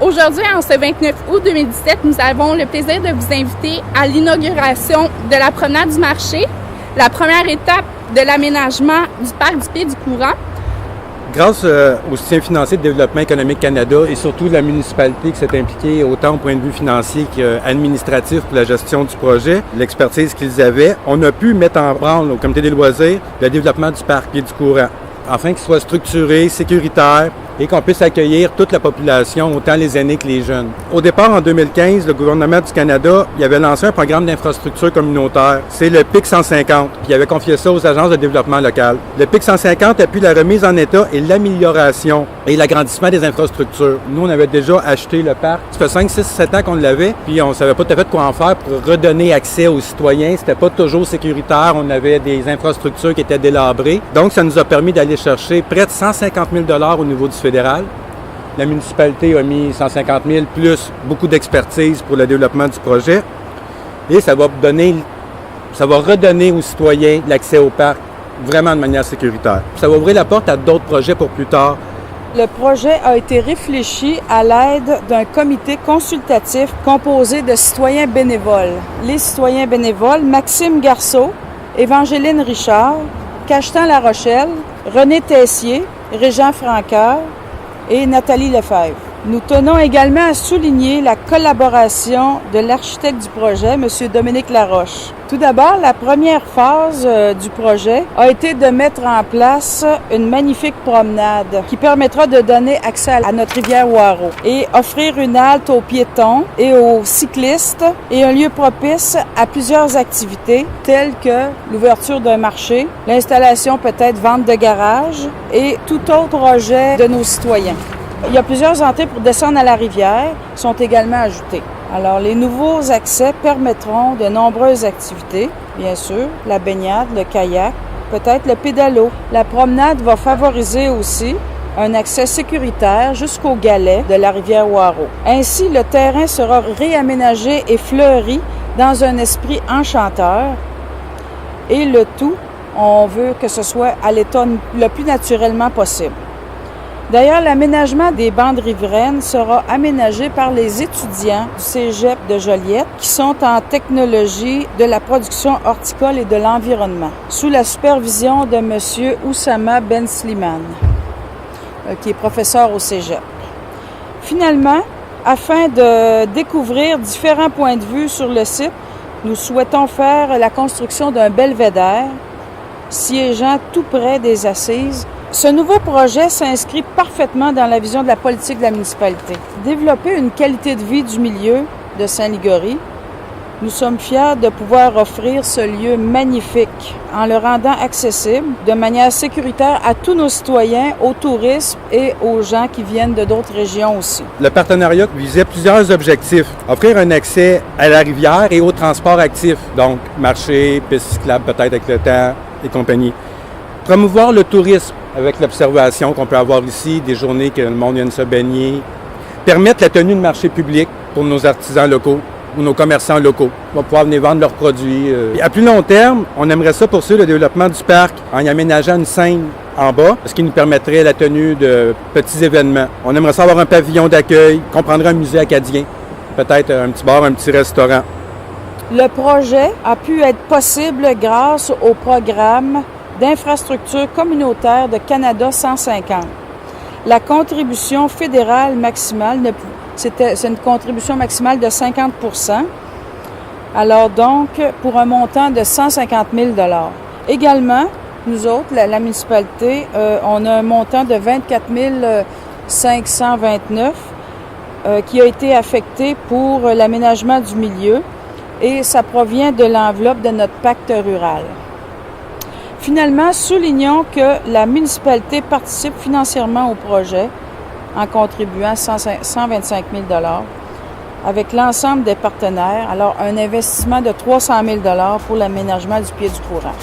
Aujourd'hui, en ce 29 août 2017, nous avons le plaisir de vous inviter à l'inauguration de la promenade du marché, la première étape de l'aménagement du parc du Pied du Courant. Grâce au soutien financier de Développement économique Canada et surtout de la municipalité qui s'est impliquée autant au point de vue financier qu'administratif pour la gestion du projet, l'expertise qu'ils avaient, on a pu mettre en branle au comité des loisirs le développement du parc Pied du Courant afin qu'il soit structuré, sécuritaire et qu'on puisse accueillir toute la population, autant les aînés que les jeunes. Au départ, en 2015, le gouvernement du Canada il avait lancé un programme d'infrastructure communautaire. C'est le PIC 150, puis il avait confié ça aux agences de développement local. Le PIC 150 appuie la remise en état et l'amélioration et l'agrandissement des infrastructures. Nous, on avait déjà acheté le parc. Ça fait 5, 6, 7 ans qu'on l'avait, puis on ne savait pas tout à fait quoi en faire pour redonner accès aux citoyens. C'était pas toujours sécuritaire. On avait des infrastructures qui étaient délabrées. Donc, ça nous a permis d'aller chercher près de 150 000 $ au niveau du fédéral. La municipalité a mis 150 000 plus beaucoup d'expertise pour le développement du projet. Et ça va redonner aux citoyens l'accès au parc vraiment de manière sécuritaire. Ça va ouvrir la porte à d'autres projets pour plus tard. Le projet a été réfléchi à l'aide d'un comité consultatif composé de citoyens bénévoles. Les citoyens bénévoles, Maxime Garceau, Évangéline Richard, Cachetan La Rochelle, René Tessier, Régent Francoeur et Nathalie Lefebvre. Nous tenons également à souligner la collaboration de l'architecte du projet, M. Dominique Laroche. Tout d'abord, la première phase du projet a été de mettre en place une magnifique promenade qui permettra de donner accès à notre rivière Waro et offrir une halte aux piétons et aux cyclistes et un lieu propice à plusieurs activités telles que l'ouverture d'un marché, l'installation peut-être vente de garage et tout autre projet de nos citoyens. Il y a plusieurs entrées pour descendre à la rivière qui sont également ajoutées. Alors, les nouveaux accès permettront de nombreuses activités, bien sûr, la baignade, le kayak, peut-être le pédalo. La promenade va favoriser aussi un accès sécuritaire jusqu'au galet de la rivière Waro. Ainsi, le terrain sera réaménagé et fleuri dans un esprit enchanteur. Et le tout, on veut que ce soit à l'état le plus naturellement possible. D'ailleurs, l'aménagement des bandes riveraines sera aménagé par les étudiants du Cégep de Joliette qui sont en technologie de la production horticole et de l'environnement, sous la supervision de M. Oussama Ben Slimane, qui est professeur au Cégep. Finalement, afin de découvrir différents points de vue sur le site, nous souhaitons faire la construction d'un belvédère siégeant tout près des assises. Ce nouveau projet s'inscrit parfaitement dans la vision de la politique de la municipalité. Développer une qualité de vie du milieu de Saint-Ligory, nous sommes fiers de pouvoir offrir ce lieu magnifique en le rendant accessible de manière sécuritaire à tous nos citoyens, aux touristes et aux gens qui viennent de d'autres régions aussi. Le partenariat visait plusieurs objectifs. Offrir un accès à la rivière et au transport actif, donc marché, piste cyclable peut-être avec le temps et compagnie. Promouvoir le tourisme avec l'observation qu'on peut avoir ici, des journées que le monde vienne se baigner. Permettre la tenue de marchés publics pour nos artisans locaux ou nos commerçants locaux. On va pouvoir venir vendre leurs produits. Et à plus long terme, on aimerait ça poursuivre le développement du parc en y aménageant une scène en bas, ce qui nous permettrait la tenue de petits événements. On aimerait ça avoir un pavillon d'accueil, comprendrait un musée acadien, peut-être un petit bar, un petit restaurant. Le projet a pu être possible grâce au programme d'infrastructure communautaire de Canada 150. La contribution fédérale maximale, c'est une contribution maximale de 50 %, alors donc pour un montant de 150 000 $. Également, nous autres, la municipalité, on a un montant de 24 529 qui a été affecté pour l'aménagement du milieu et ça provient de l'enveloppe de notre pacte rural. Finalement, soulignons que la municipalité participe financièrement au projet en contribuant 125 000 $ avec l'ensemble des partenaires. Alors, un investissement de 300 000 $ pour l'aménagement du Pied du Courant.